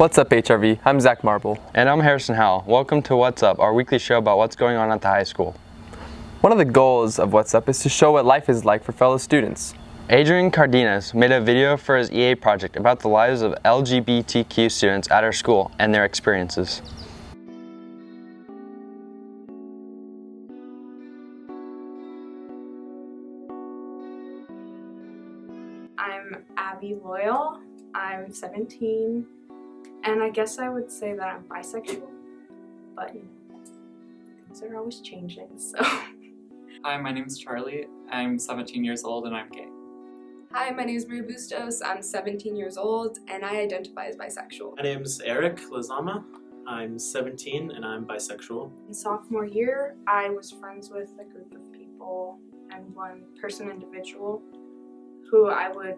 What's up, HRV? I'm Zach Marble. And I'm Harrison Howell. Welcome to What's Up, our weekly show about what's going on at the high school. One of the goals of What's Up is to show what life is like for fellow students. Adrian Cardenas made a video for his EA project about the lives of LGBTQ students at our school and their experiences. I'm Abby Loyal. I'm 17, and I guess I would say that I'm bisexual, but things are always changing, so. Hi, my name is Charlie. I'm 17 years old and I'm gay. Hi, my name is Maria Bustos. I'm 17 years old and I identify as bisexual. My name is Eric Lizama. I'm 17 and I'm bisexual. In sophomore year, I was friends with a group of people and one person individual who I would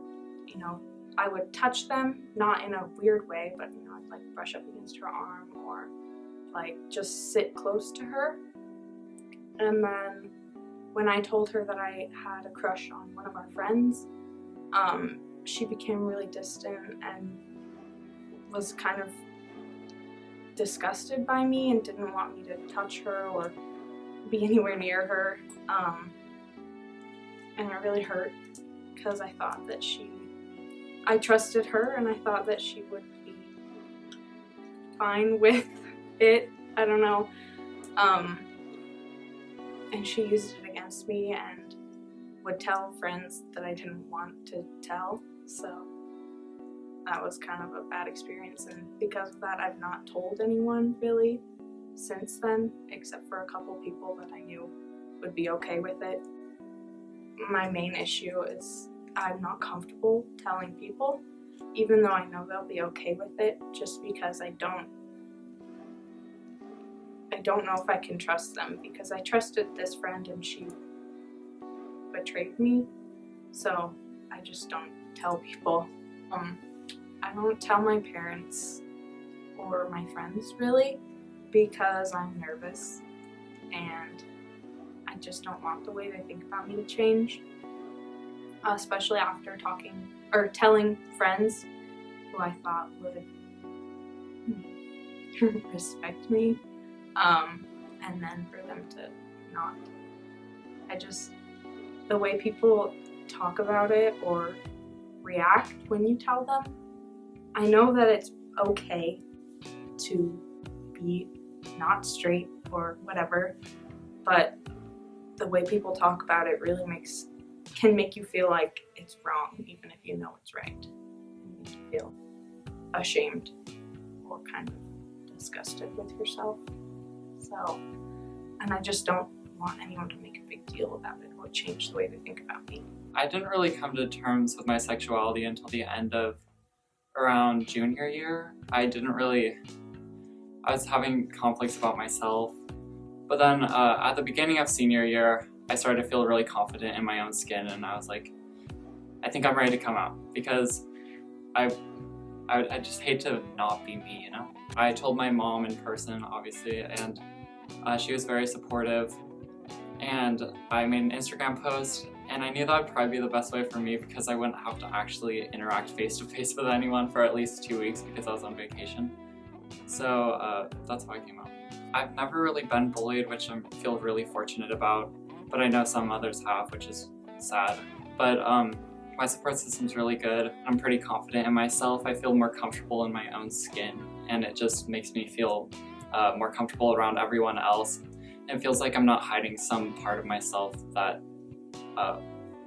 touch them, not in a weird way, but I'd like brush up against her arm or like just sit close to her. And then when I told her that I had a crush on one of our friends, she became really distant and was kind of disgusted by me and didn't want me to touch her or be anywhere near her. And it really hurt because I thought that I trusted her and I thought that she would be fine with it. I don't know. And she used it against me and would tell friends that I didn't want to tell. So that was kind of a bad experience, and because of that I've not told anyone really since then, except for a couple people that I knew would be okay with it. My main issue is I'm not comfortable telling people, even though I know they'll be okay with it, just because I don't know if I can trust them, because I trusted this friend and she betrayed me, so I just don't tell people. I don't tell my parents or my friends really because I'm nervous and I just don't want the way they think about me to change, especially after telling friends who I thought would respect me, and then for them to not. The way people talk about it or react when you tell them, I know that it's okay to be not straight or whatever, but the way people talk about it really can make you feel like it's wrong, even if you know it's right. You make you feel ashamed or kind of disgusted with yourself. So, and I just don't want anyone to make a big deal about it or change the way they think about me. I didn't really come to terms with my sexuality until the end of around junior year. I was having conflicts about myself, but then at the beginning of senior year, I started to feel really confident in my own skin, and I was like, I think I'm ready to come out, because I just hate to not be me, I told my mom in person, obviously, and she was very supportive, and I made an Instagram post, and I knew that would probably be the best way for me because I wouldn't have to actually interact face-to-face with anyone for at least 2 weeks because I was on vacation. So that's how I came out. I've never really been bullied, which I feel really fortunate about, but I know some others have, which is sad. But my support system's really good. I'm pretty confident in myself. I feel more comfortable in my own skin, and it just makes me feel more comfortable around everyone else. It feels like I'm not hiding some part of myself that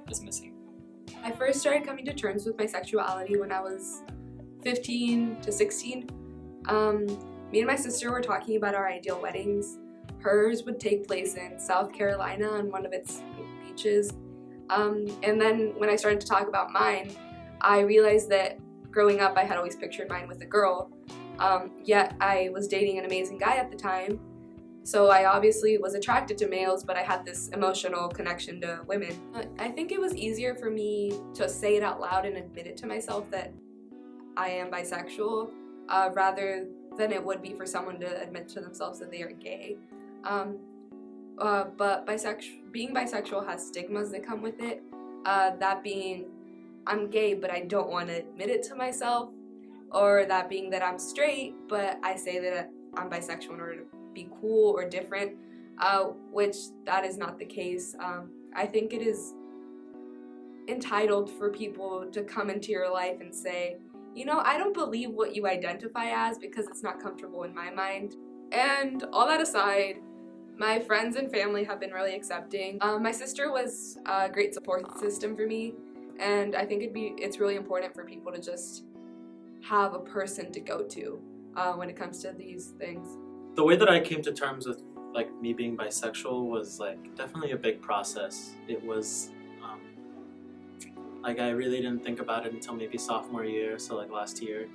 is missing. I first started coming to terms with my sexuality when I was 15 to 16. Me and my sister were talking about our ideal weddings. Hers would take place in South Carolina on one of its beaches. And then when I started to talk about mine, I realized that growing up I had always pictured mine with a girl, yet I was dating an amazing guy at the time. So I obviously was attracted to males, but I had this emotional connection to women. I think it was easier for me to say it out loud and admit it to myself that I am bisexual, rather than it would be for someone to admit to themselves that they are gay. But being bisexual has stigmas that come with it. That being, I'm gay, but I don't want to admit it to myself. or that being that I'm straight, but I say that I'm bisexual in order to be cool or different, which that is not the case. I think it is entitled for people to come into your life and say, you know, I don't believe what you identify as because it's not comfortable in my mind. And all that aside, my friends and family have been really accepting. My sister was a great support system for me, and I think it's really important for people to just have a person to go to when it comes to these things. The way that I came to terms with like me being bisexual was like definitely a big process. It was like I really didn't think about it until maybe sophomore year, so like last year.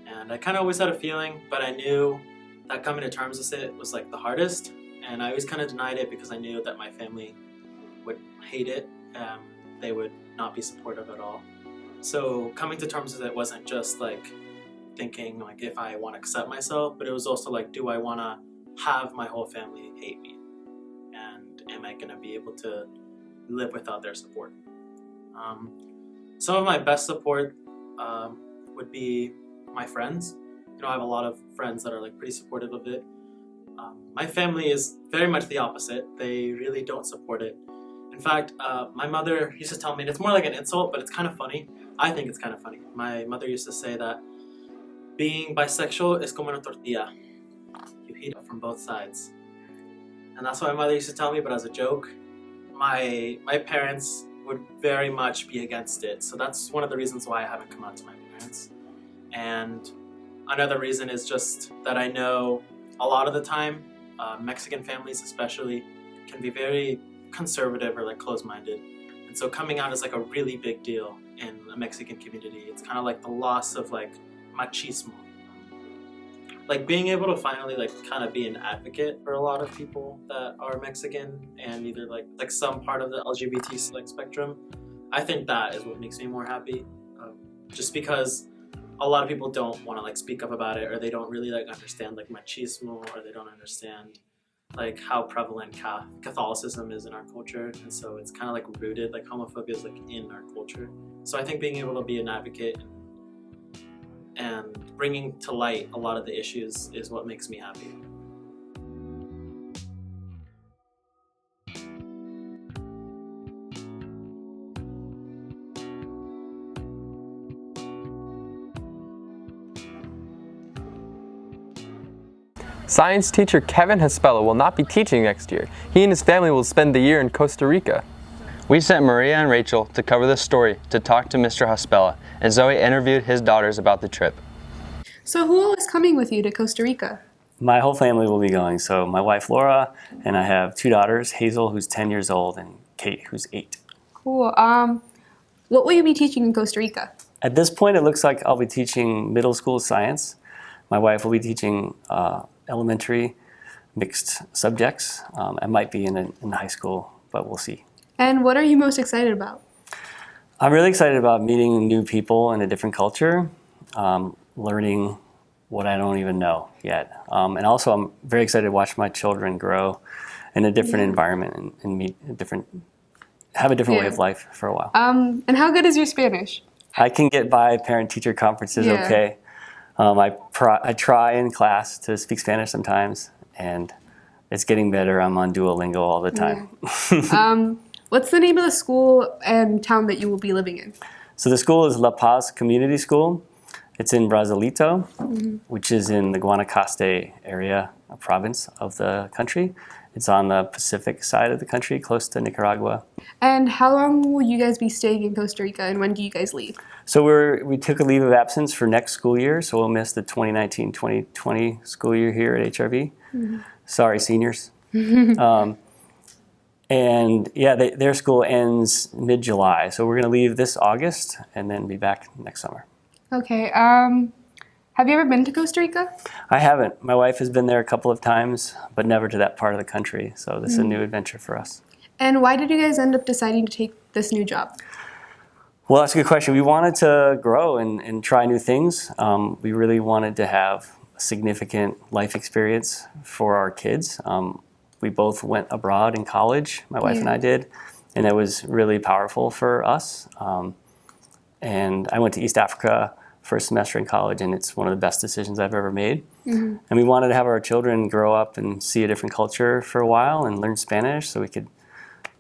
And I kind of always had a feeling, but I knew that coming to terms with it was like the hardest. And I always kind of denied it because I knew that my family would hate it. They would not be supportive at all. So coming to terms with it wasn't just like thinking like if I want to accept myself, but it was also like, do I want to have my whole family hate me? And am I going to be able to live without their support? Some of my best support would be my friends. You know, I have a lot of friends that are like pretty supportive of it. My family is very much the opposite. They really don't support it. In fact, my mother used to tell me, and it's more like an insult, but it's kind of funny. I think it's kind of funny. My mother used to say that being bisexual is como una tortilla. You heat up from both sides. And that's what my mother used to tell me, but as a joke. My parents would very much be against it. So that's one of the reasons why I haven't come out to my parents. And another reason is just that I know a lot of the time, Mexican families especially can be very conservative or like closed-minded. And so coming out is like a really big deal in the Mexican community. It's kind of like the loss of like machismo. Like being able to finally like kind of be an advocate for a lot of people that are Mexican and either like some part of the LGBT like spectrum. I think that is what makes me more happy. Just because a lot of people don't want to like speak up about it, or they don't really like understand like machismo, or they don't understand like how prevalent Catholicism is in our culture. And so it's kind of like rooted, like homophobia is like in our culture. So I think being able to be an advocate and bringing to light a lot of the issues is what makes me happy. Science teacher Kevin Haspella will not be teaching next year. He and his family will spend the year in Costa Rica. We sent Maria and Rachel to cover this story to talk to Mr. Haspella, and Zoe interviewed his daughters about the trip. So who all is coming with you to Costa Rica? My whole family will be going. So my wife Laura, and I have two daughters, Hazel, who's 10 years old, and Kate, who's 8. Cool. What will you be teaching in Costa Rica? At this point, it looks like I'll be teaching middle school science. My wife will be teaching elementary mixed subjects. I might be in high school, but we'll see. And what are you most excited about? I'm really excited about meeting new people in a different culture, learning what I don't even know yet. And also I'm very excited to watch my children grow in a different environment and meet have a different way of life for a while. And how good is your Spanish? I can get by parent-teacher conferences okay. I try in class to speak Spanish sometimes, and it's getting better. I'm on Duolingo all the time. What's the name of the school and town that you will be living in? So the school is La Paz Community School. It's in Brasilito, which is in the Guanacaste area, a province of the country. It's on the Pacific side of the country, close to Nicaragua. And how long will you guys be staying in Costa Rica, and when do you guys leave? So we took a leave of absence for next school year, so we'll miss the 2019-2020 school year here at HRV. Sorry, seniors. And yeah, their school ends mid-July, so we're going to leave this August and then be back next summer. Okay. Have you ever been to Costa Rica? I haven't. My wife has been there a couple of times, but never to that part of the country, so this is a new adventure for us. And why did you guys end up deciding to take this new job? Well, that's a good question. We wanted to grow and try new things. We really wanted to have a significant life experience for our kids. We both went abroad in college, my wife and I did, and it was really powerful for us. And I went to East Africa first semester in college, and it's one of the best decisions I've ever made. And we wanted to have our children grow up and see a different culture for a while and learn Spanish so we could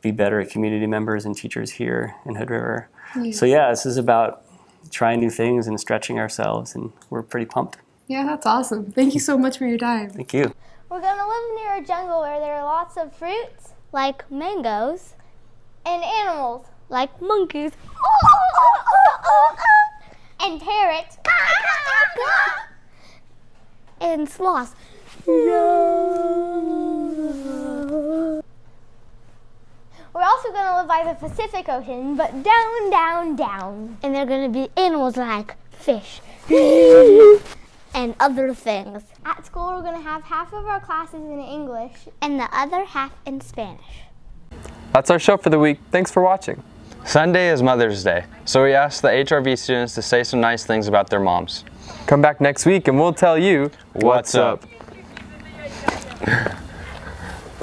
be better community members and teachers here in Hood River. So yeah, this is about trying new things and stretching ourselves, and we're pretty pumped. Yeah, that's awesome. Thank you so much for your time. Thank you. We're gonna live near a jungle where there are lots of fruits, like mangoes, and animals, like monkeys, and parrots, and sloths. We're also gonna live by the Pacific Ocean, but down, down, down. And there are gonna be animals like fish and other things. At school, we're gonna have half of our classes in English and the other half in Spanish. That's our show for the week. Thanks for watching. Sunday is Mother's Day, so we asked the HRV students to say some nice things about their moms. Come back next week and we'll tell you what's up.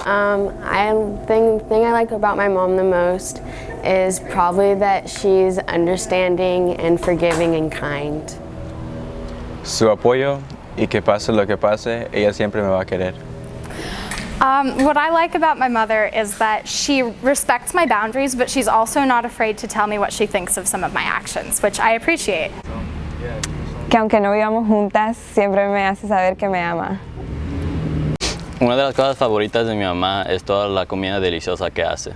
The thing I like about my mom the most is probably that she's understanding and forgiving and kind. Su apoyo y que pase lo que pase, ella siempre me va a querer. What I like about my mother is that she respects my boundaries, but she's also not afraid to tell me what she thinks of some of my actions, which I appreciate. Que aunque no vivamos juntas, siempre me hace saber que me ama. Una de las cosas favoritas de mi mamá es toda la comida deliciosa que hace.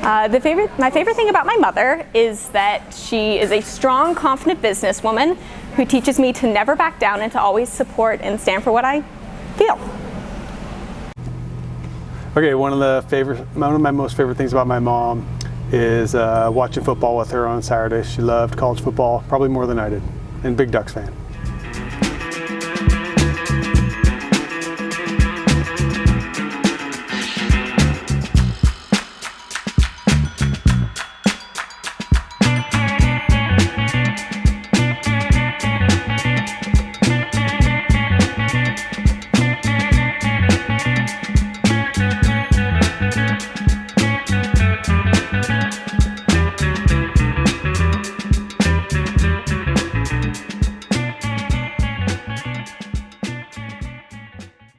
My favorite thing about my mother is that she is a strong, confident businesswoman who teaches me to never back down and to always support and stand for what I feel. Okay, one of my most favorite things about my mom is watching football with her on Saturdays. She loved college football, probably more than I did, and big Ducks fan.